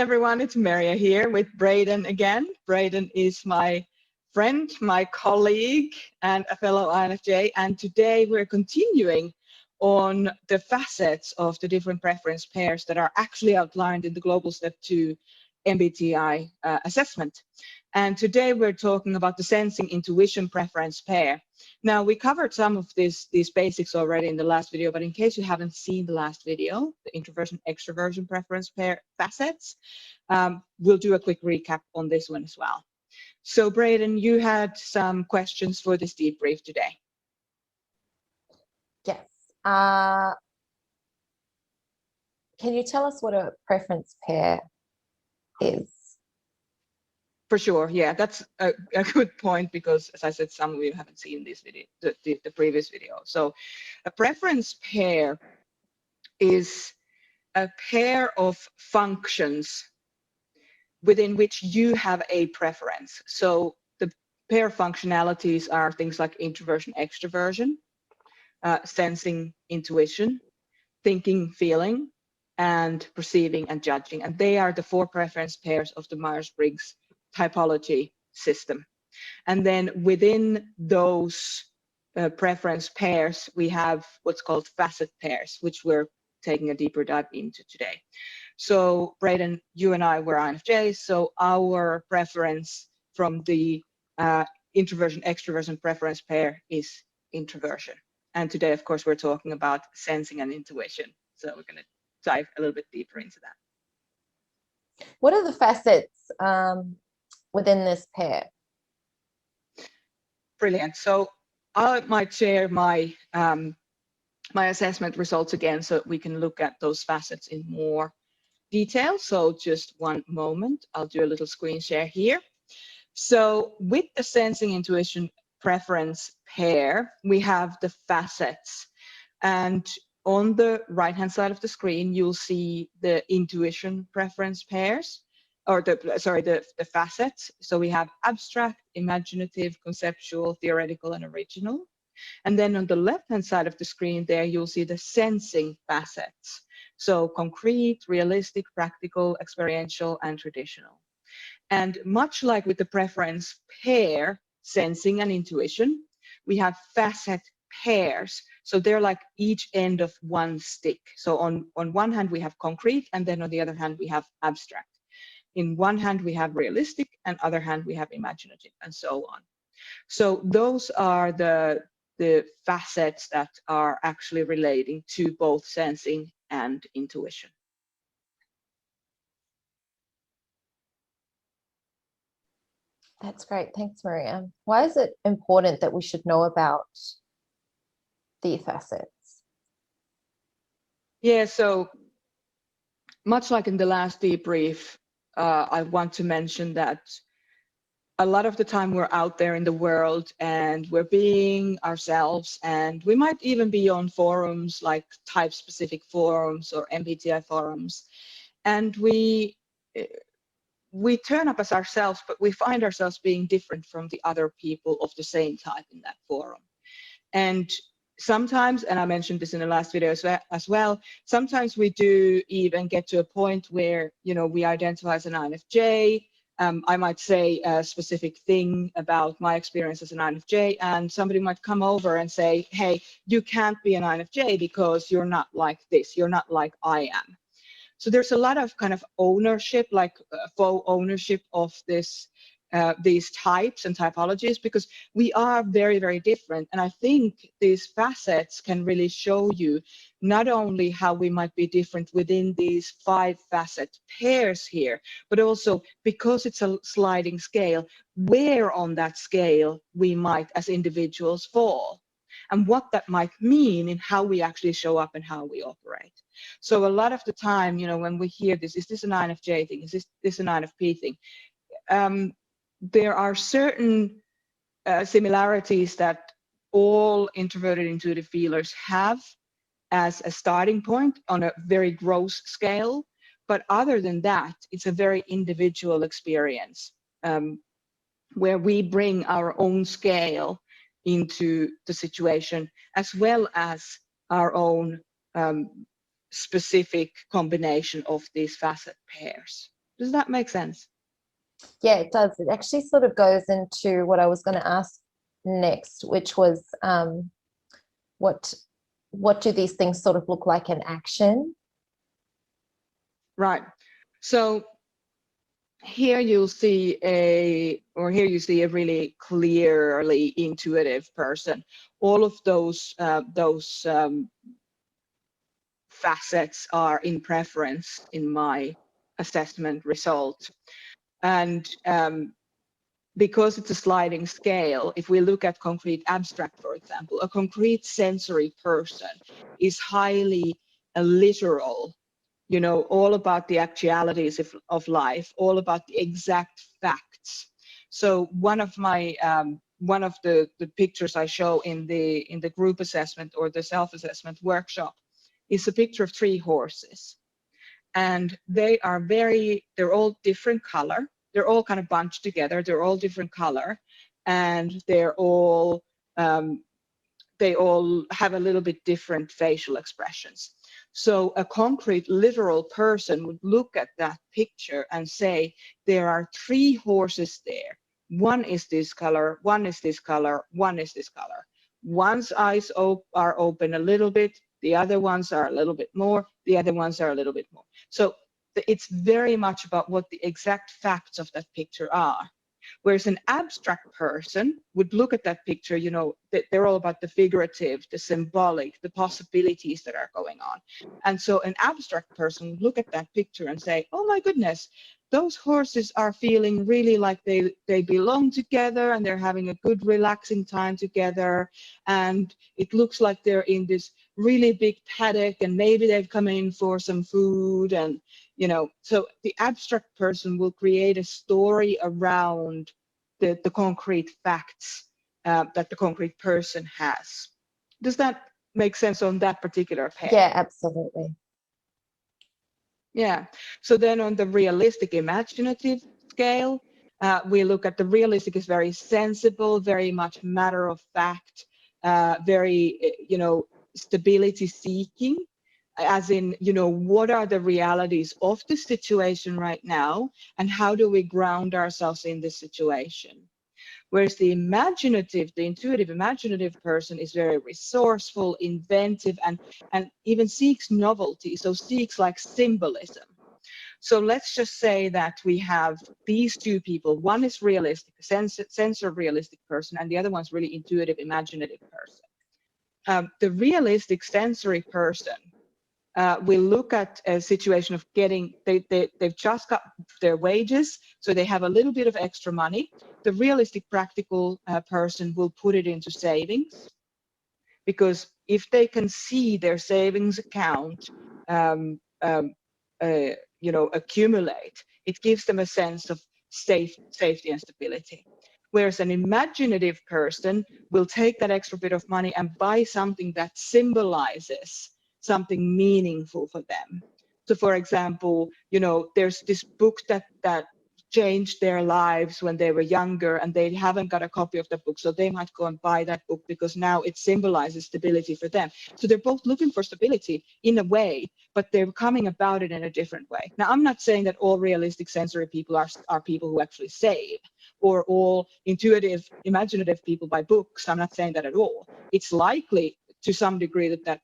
everyone, it's Merja here with Bradyn again. Bradyn is my friend, my colleague, and a fellow INFJ. And today we're continuing on the facets of the different preference pairs that are actually outlined in the Global Step 2 MBTI assessment. And today we're talking about the sensing intuition preference pair. Now, we covered some of these basics already in the last video, but in case you haven't seen the last video, the introversion extroversion preference pair facets, we'll do a quick recap on this one as well. So Bradyn, you had some questions for this debrief today. Yes. Can you tell us what a preference pair is? For sure, yeah, that's a good point because, as I said, some of you haven't seen this video, the previous video. So a preference pair is a pair of functions within which you have a preference. So the pair functionalities are things like introversion, extroversion, sensing, intuition, thinking, feeling, and perceiving and judging. And they are the four preference pairs of the Myers-Briggs typology system. And then within those preference pairs, we have what's called facet pairs, which we're taking a deeper dive into today. So Bradyn, you and I were INFJs, so our preference from the introversion extroversion preference pair is introversion. And today, of course, we're talking about sensing and intuition. So we're going to dive a little bit deeper into that. What are the facets within this pair? Brilliant. So I might share my my assessment results again so we can look at those facets in more detail. So just one moment, I'll do a little screen share here. So with the sensing intuition preference pair, we have the facets. And on the right-hand side of the screen, you'll see the intuition preference pairs, or the facets. So we have abstract, imaginative, conceptual, theoretical, and original. And then on the left-hand side of the screen there, you'll see the sensing facets. So concrete, realistic, practical, experiential, and traditional. And much like with the preference pair, sensing and intuition, we have facet pairs. So they're like each end of one stick. So on one hand, we have concrete, and then on the other hand, we have abstract. In one hand, we have realistic, and other hand, we have imaginative, and so on. So those are the facets that are actually relating to both sensing and intuition. That's great. Thanks, Maria. Why is it important that we should know about the facets? Yeah, so much like in the last debrief, I want to mention that a lot of the time we're out there in the world and we're being ourselves, and we might even be on forums like type-specific forums or MBTI forums, and we turn up as ourselves, but we find ourselves being different from the other people of the same type in that forum. And sometimes, and I mentioned this in the last video as well, sometimes we do even get to a point where, you know, we identify as an INFJ. I might say a specific thing about my experience as an INFJ, and somebody might come over and say, hey, you can't be an INFJ because you're not like this, you're not like I am. So there's a lot of kind of ownership, like faux ownership of this, these types and typologies, because we are very, very different. And I think these facets can really show you not only how we might be different within these 5 facet pairs here, but also because it's a sliding scale, where on that scale we might as individuals fall, and what that might mean in how we actually show up and how we operate. So a lot of the time, you know, when we hear this, is this an INFJ thing? Is this an INFP thing? There are certain similarities that all introverted intuitive feelers have as a starting point on a very gross scale. But other than that, it's a very individual experience where we bring our own scale into the situation, as well as our own specific combination of these facet pairs. Does that make sense? Yeah, it does. It actually sort of goes into what I was going to ask next, which was what do these things sort of look like in action? Right. So here you see a really clearly intuitive person. All of those facets are in preference in my assessment result. And because it's a sliding scale, if we look at concrete abstract, for example, a concrete sensory person is highly literal, all about the actualities of life, all about the exact facts. So one of the pictures I show in the group assessment or the self-assessment workshop is a picture of 3 horses. And they're all different color. They're all kind of bunched together. They're all different color, and they all have a little bit different facial expressions. So a concrete, literal person would look at that picture and say, there are 3 horses there. One is this color, one is this color, one is this color. One's eyes are open a little bit, the other ones are a little bit more, the other ones are a little bit more. So it's very much about what the exact facts of that picture are. Whereas an abstract person would look at that picture, they're all about the figurative, the symbolic, the possibilities that are going on. And so an abstract person would look at that picture and say, oh my goodness, those horses are feeling really like they belong together, and they're having a good relaxing time together. And it looks like they're in this really big paddock, and maybe they've come in for some food. And so the abstract person will create a story around the concrete facts that the concrete person has. Does that make sense on that particular pair? Yeah, absolutely. Yeah. So then on the realistic imaginative scale, we look at the realistic is very sensible, very much matter of fact, very, stability seeking, as in, what are the realities of the situation right now, and how do we ground ourselves in this situation? Whereas the intuitive imaginative person is very resourceful, inventive, and even seeks novelty, so seeks like symbolism. So let's just say that we have these 2 people. One is realistic, sensor realistic person, and the other one's really intuitive imaginative person. The realistic sensory person will look at a situation of they've just got their wages, so they have a little bit of extra money. The realistic practical person will put it into savings, because if they can see their savings account accumulate, it gives them a sense of safety and stability. Whereas an imaginative person will take that extra bit of money and buy something that symbolizes something meaningful for them. So for example, there's this book that changed their lives when they were younger, and they haven't got a copy of the book, so they might go and buy that book because now it symbolizes stability for them. So they're both looking for stability in a way, but they're coming about it in a different way. Now, I'm not saying that all realistic sensory people are people who actually save, or all intuitive imaginative people buy books. I'm not saying that at all. It's likely to some degree that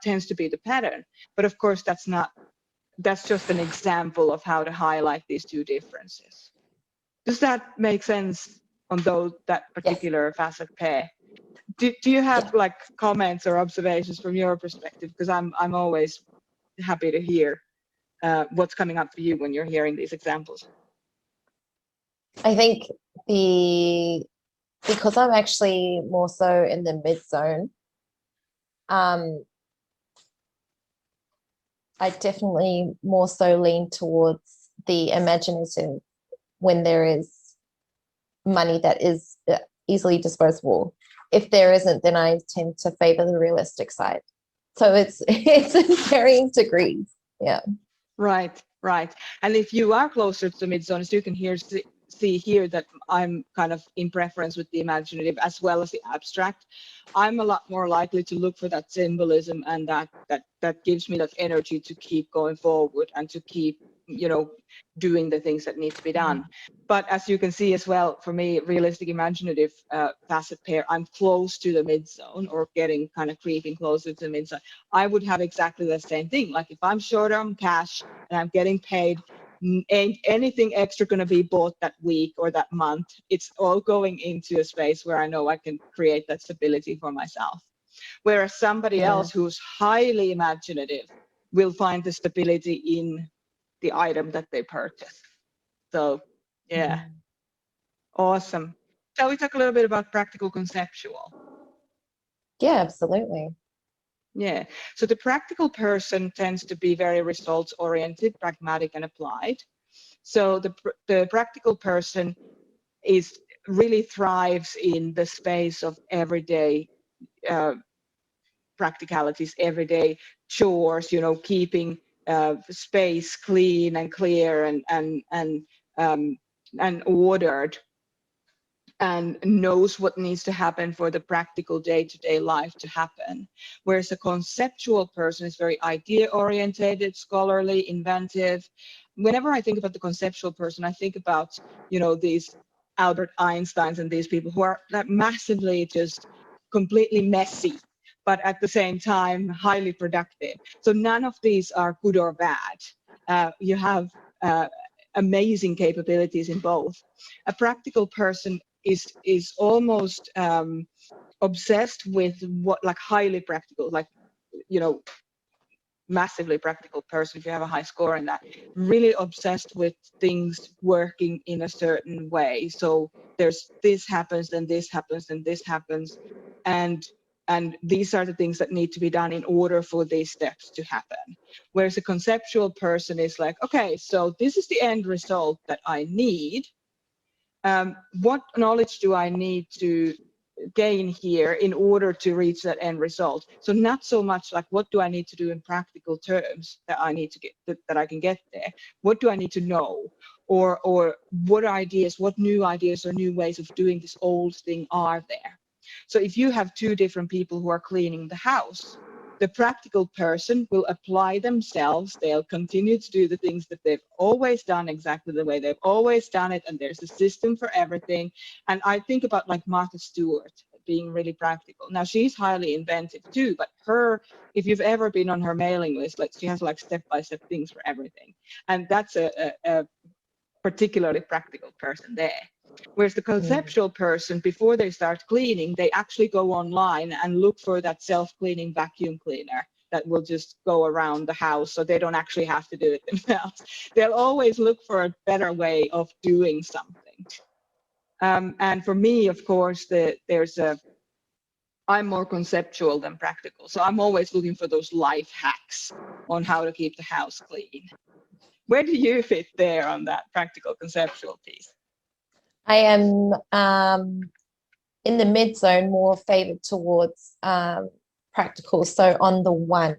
tends to be the pattern, but of course that's just an example of how to highlight these 2 differences. Does that make sense on that particular facet pair? Do you have like comments or observations from your perspective? Because I'm always happy to hear what's coming up for you when you're hearing these examples. I think because I'm actually more so in the mid zone, I definitely more so lean towards the imaginative when there is money that is easily disposable. If there isn't, then I tend to favor the realistic side. So it's in varying degrees. Yeah. Right. And if you are closer to the mid zones, you can see here that I'm kind of in preference with the imaginative as well as the abstract. I'm a lot more likely to look for that symbolism, and that gives me that energy to keep going forward and to keep doing the things that need to be done. But as you can see as well, for me, realistic imaginative facet pair, I'm close to the mid zone, or getting kind of creeping closer to the mid zone. I would have exactly the same thing. Like if I'm short on cash and I'm getting paid, ain't anything extra going to be bought that week or that month. It's all going into a space where I know I can create that stability for myself. Whereas somebody else who's highly imaginative will find the stability in the item that they purchase. So yeah, awesome. Shall we talk a little bit about practical conceptual? Yeah, absolutely. Yeah, so the practical person tends to be very results oriented, pragmatic, and applied. So the practical person really thrives in the space of everyday practicalities, everyday chores, keeping space clean and clear and ordered, and knows what needs to happen for the practical day-to-day life to happen. Whereas a conceptual person is very idea-oriented, scholarly, inventive. Whenever I think about the conceptual person, I think about, these Albert Einsteins and these people who are like massively just completely messy, but at the same time, highly productive. So none of these are good or bad. You have amazing capabilities in both. A practical person is almost obsessed with what, like highly practical, like massively practical person, if you have a high score in that, really obsessed with things working in a certain way. So there's this happens, then this happens, then this happens, and these are the things that need to be done in order for these steps to happen. Whereas a conceptual person is like, okay, so this is the end result that I need. What knowledge do I need to gain here in order to reach that end result? So not so much like, what do I need to do in practical terms that I need to get, that I can get there? What do I need to know? Or what new ideas or new ways of doing this old thing are there? So if you have two different people who are cleaning the house, the practical person will apply themselves. They'll continue to do the things that they've always done exactly the way they've always done it, and there's a system for everything. And I think about like Martha Stewart being really practical. Now she's highly inventive too, but if you've ever been on her mailing list, like she has like step-by-step things for everything. And that's a particularly practical person there. Whereas the conceptual person, before they start cleaning, they actually go online and look for that self-cleaning vacuum cleaner that will just go around the house, so they don't actually have to do it themselves. They'll always look for a better way of doing something. And for me, of course, I'm more conceptual than practical. So I'm always looking for those life hacks on how to keep the house clean. Where do you fit there on that practical conceptual piece? I am in the mid zone, more favored towards practical. So on the 1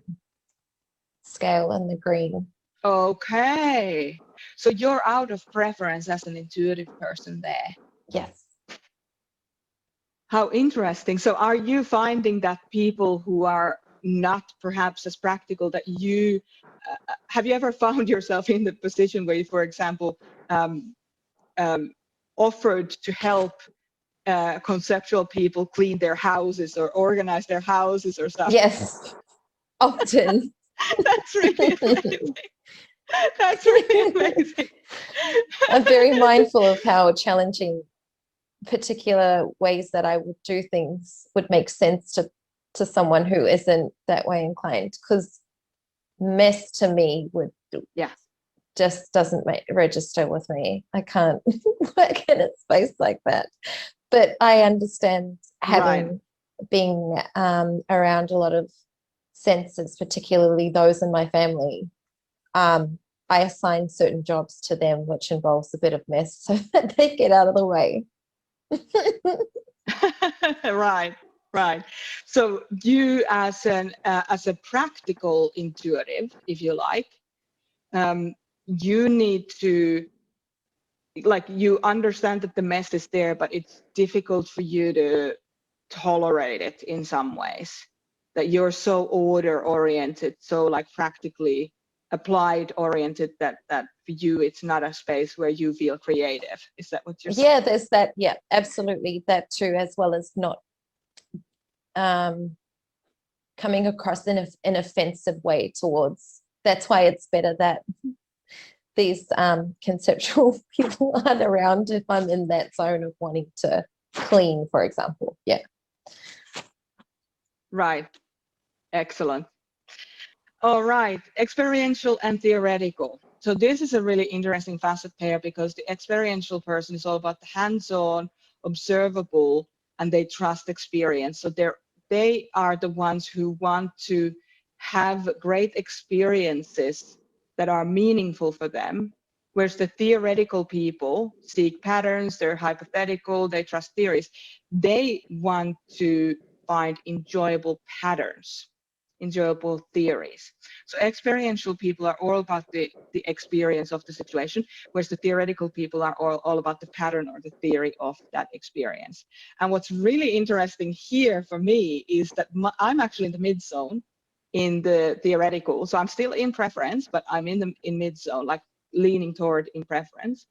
scale in the green. Okay. So you're out of preference as an intuitive person there. Yes. How interesting. So are you finding that people who are not perhaps as practical, that you have you ever found yourself in the position where you, for example, offered to help conceptual people clean their houses or organize their houses or stuff? Yes, often. That's really amazing. That's really amazing. I'm very mindful of how challenging particular ways that I would do things would make sense to someone who isn't that way inclined, because mess to me would just doesn't register with me. I can't work in a space like that. But I understand, having been around a lot of senses, particularly those in my family. I assign certain jobs to them, which involves a bit of mess, so that they get out of the way. Right. So you, as a practical intuitive, if you like, you need to, like, you understand that the mess is there, but it's difficult for you to tolerate it in some ways. That you're so order oriented, so like practically applied oriented, that for you, it's not a space where you feel creative. Is that what you're saying? Yeah, there's that. Yeah, absolutely. That too, as well as not coming across in an offensive way towards. That's why it's better that these conceptual people aren't around if I'm in that zone of wanting to clean, for example. Yeah. Right. Excellent. All right. Experiential and theoretical. So this is a really interesting facet pair because the experiential person is all about the hands-on, observable, and they trust experience. So they are the ones who want to have great experiences that are meaningful for them, whereas the theoretical people seek patterns, they're hypothetical, they trust theories. They want to find enjoyable patterns, enjoyable theories. So experiential people are all about the experience of the situation, whereas the theoretical people are all about the pattern or the theory of that experience. And what's really interesting here for me is that I'm actually in the mid zone in the theoretical. So I'm still in preference, but I'm in mid zone, like leaning toward in preference.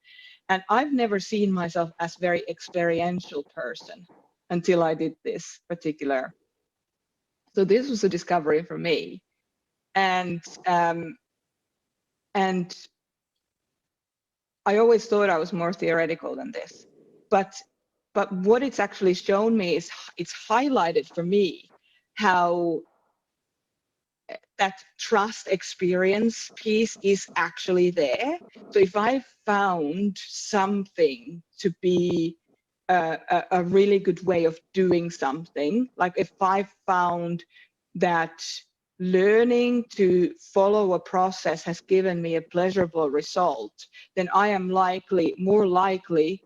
And I've never seen myself as very experiential person until I did this particular. So this was a discovery for me. And I always thought I was more theoretical than this. But what it's actually shown me is it's highlighted for me how that trust experience piece is actually there. So if I found something to be a really good way of doing something, like if I found that learning to follow a process has given me a pleasurable result, then I am more likely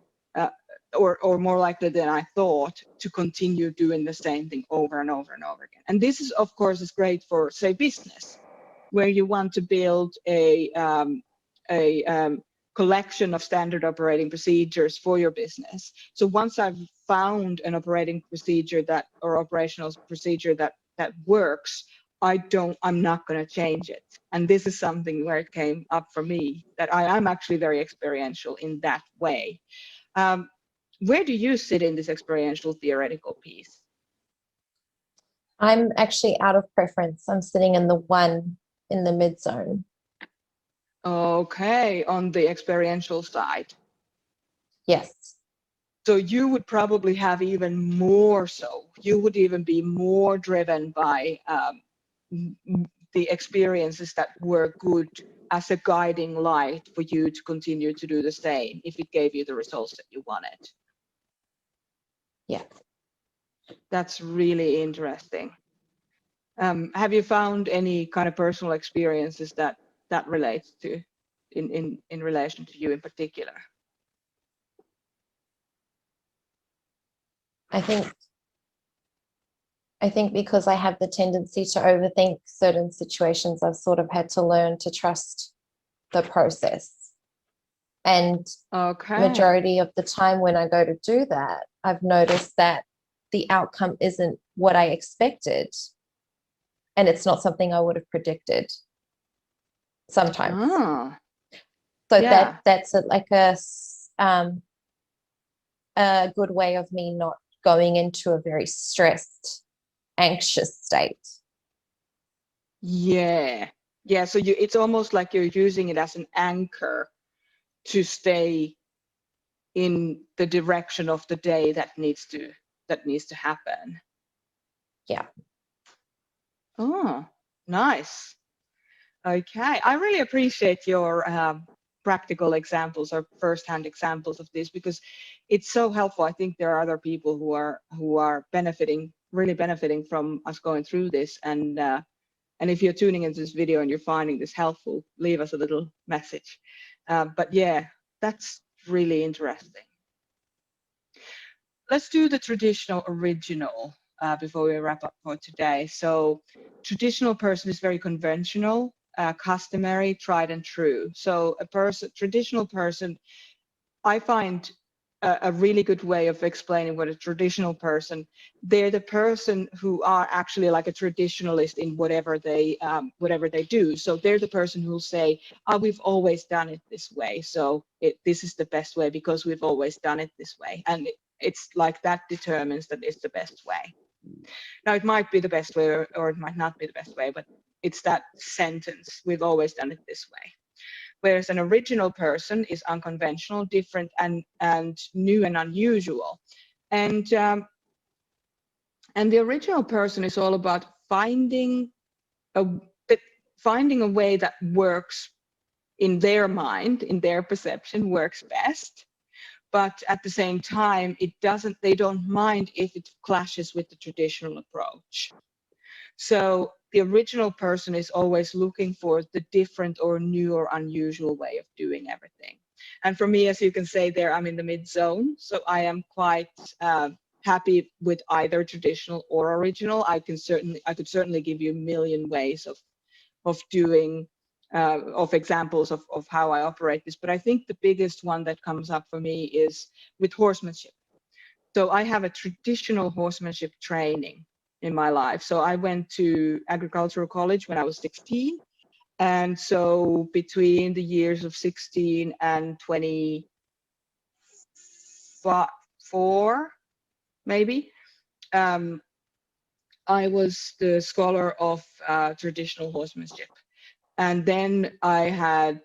or more likely than I thought to continue doing the same thing over and over and over again. And this is, of course, is great for, say, business, where you want to build a collection of standard operating procedures for your business. So once I've found an operating procedure or operational procedure that works, I'm not going to change it. And this is something where it came up for me that I am actually very experiential in that way. Where do you sit in this experiential theoretical piece? I'm actually out of preference. I'm sitting in the 1 in the mid zone. Okay, on the experiential side. Yes. So you would probably have even more so. You would even be more driven by the experiences that were good as a guiding light for you to continue to do the same if it gave you the results that you wanted. Yeah. That's really interesting. Have you found any kind of personal experiences that relates to in relation to you in particular? I think because I have the tendency to overthink certain situations, I've sort of had to learn to trust the process. And majority of the time when I go to do that, I've noticed that the outcome isn't what I expected. And it's not something I would have predicted sometimes. So yeah. that's a good way of me not going into a very stressed, anxious state. Yeah. So it's almost like you're using it as an anchor to stay in the direction of the day that needs to happen. Yeah. Oh, nice. Okay, I really appreciate your practical examples or first-hand examples of this because it's so helpful. I think there are other people who are really benefiting from us going through this. And if you're tuning into this video and you're finding this helpful, leave us a little message. But yeah, that's really interesting. Let's do the traditional original before we wrap up for today. So traditional person is very conventional, customary, tried and true. So traditional person, I find a really good way of explaining what a traditional person, they're the person who are actually like a traditionalist in whatever they do. So they're the person who'll say, oh, we've always done it this way, so this is the best way because we've always done it this way. And it's like that determines that it's the best way. Now, it might be the best way or it might not be the best way, but it's that sentence, we've always done it this way. Whereas an original person is unconventional, different, and new and unusual. And the original person is all about finding a way that works in their mind, in their perception, works best. But at the same time, they don't mind if it clashes with the traditional approach. So the original person is always looking for the different or new or unusual way of doing everything. And for me, as you can say there, I'm in the mid zone. So I am quite happy with either traditional or original. I could certainly give you a million ways of doing, of examples of how I operate this. But I think the biggest one that comes up for me is with horsemanship. So I have a traditional horsemanship training in my life. So I went to agricultural college when I was 16. And so between the years of 16 and 24, maybe, I was the scholar of traditional horsemanship. And then I had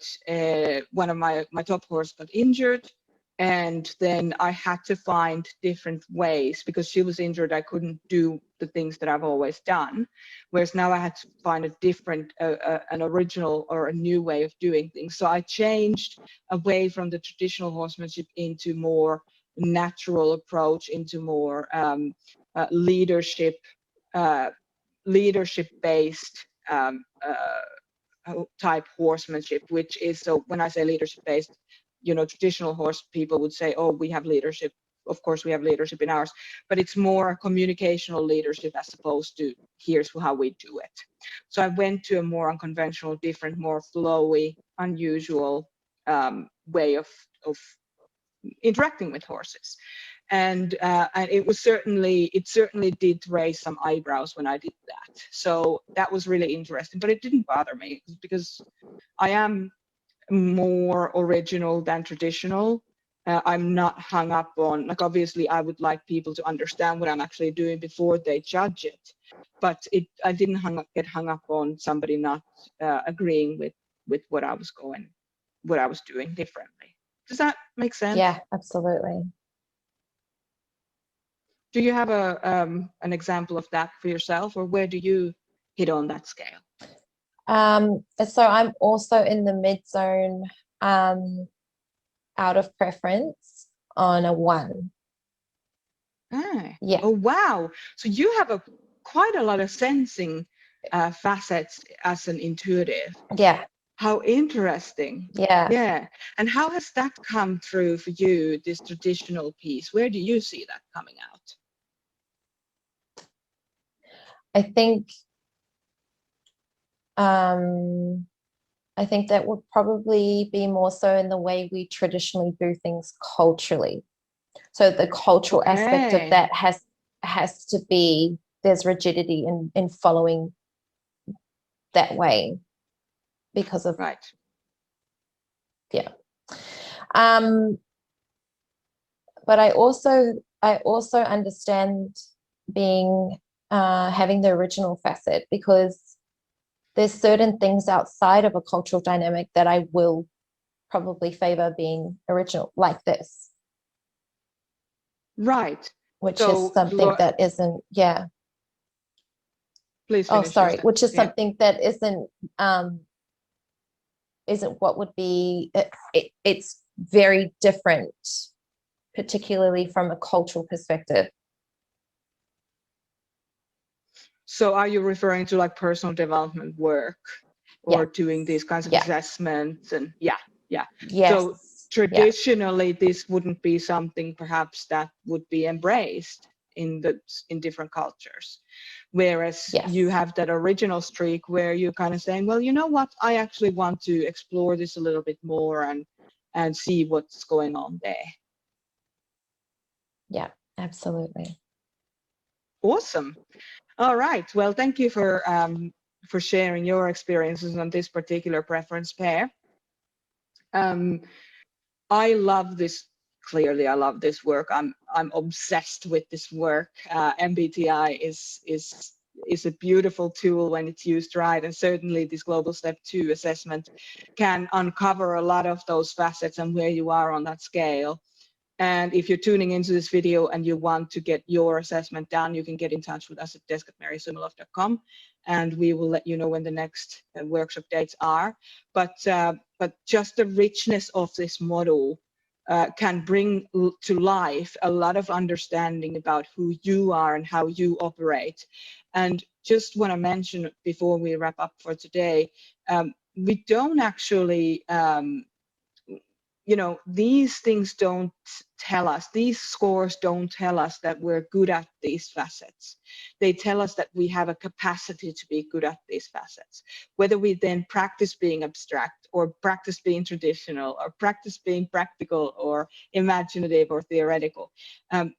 one of my top horse got injured. And then I had to find different ways because she was injured. I couldn't do the things that I've always done. Whereas now I had to find a different, an original or a new way of doing things. So I changed away from the traditional horsemanship into more natural approach, into more leadership-based type horsemanship, which is, so when I say leadership-based, traditional horse people would say, oh, we have leadership. Of course, we have leadership in ours, but it's more communicational leadership as opposed to here's how we do it. So I went to a more unconventional, different, more flowy, unusual way of interacting with horses. And it certainly did raise some eyebrows when I did that. So that was really interesting, but it didn't bother me because I am more original than traditional. I'm not hung up on, like, obviously I would like people to understand what I'm actually doing before they judge it, but I didn't get hung up on somebody not agreeing with what I was doing differently. Does that make sense? Yeah, absolutely. Do you have an example of that for yourself, or where do you hit on that scale? So I'm also in the mid zone, out of preference on a 1. Yeah. Oh, wow. So you have quite a lot of sensing facets as an intuitive. Yeah. How interesting. Yeah. Yeah. And how has that come through for you, this traditional piece? Where do you see that coming out? I think that would probably be more so in the way we traditionally do things culturally. So the cultural aspect of that has to be, there's rigidity in following that way because of, right. Yeah. But I also understand being having the original facet, because there's certain things outside of a cultural dynamic that I will probably favor being original, like this. Right. Which is something that isn't, yeah. Please Oh, finish. sorry. Which is something that isn't what would be, it's very different, particularly from a cultural perspective. So are you referring to like personal development work or doing these kinds of assessments? And yes. So traditionally, this wouldn't be something perhaps that would be embraced in different cultures. Whereas you have that original streak where you're kind of saying, well, you know what, I actually want to explore this a little bit more and see what's going on there. Yeah, absolutely. Awesome. All right. Well, thank you for sharing your experiences on this particular preference pair. I love this. Clearly, I love this work. I'm obsessed with this work. MBTI is a beautiful tool when it's used right, and certainly this Global Step 2 assessment can uncover a lot of those facets and where you are on that scale. And if you're tuning into this video and you want to get your assessment done, you can get in touch with us at desk@marysumiloff.com, and we will let you know when the next workshop dates are. But just the richness of this model can bring to life a lot of understanding about who you are and how you operate. And just want to mention before we wrap up for today, we don't actually these things don't tell us, these scores don't tell us that we're good at these facets. They tell us that we have a capacity to be good at these facets. Whether we then practice being abstract or practice being traditional or practice being practical or imaginative or theoretical,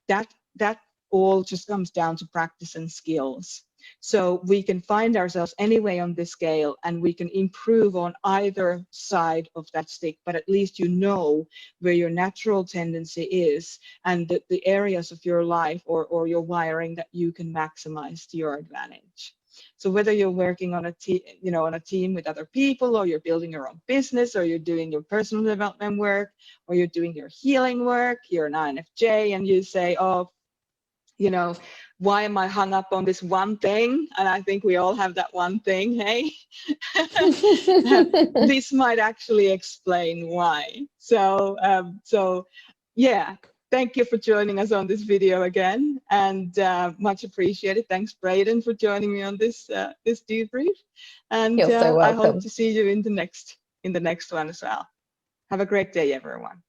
that all just comes down to practice and skills. So we can find ourselves anyway on this scale, and we can improve on either side of that stick, but at least you know where your natural tendency is and the areas of your life or your wiring that you can maximize to your advantage. So whether you're working on a team with other people, or you're building your own business, or you're doing your personal development work, or you're doing your healing work, you're an INFJ and you say, oh, why am I hung up on this one thing? And I think we all have that one thing, hey? This might actually explain why. So yeah, thank you for joining us on this video again, and much appreciated. Thanks, Bradyn, for joining me on this debrief. And You're so I hope welcome. to see you in the next one as well. Have a great day, everyone.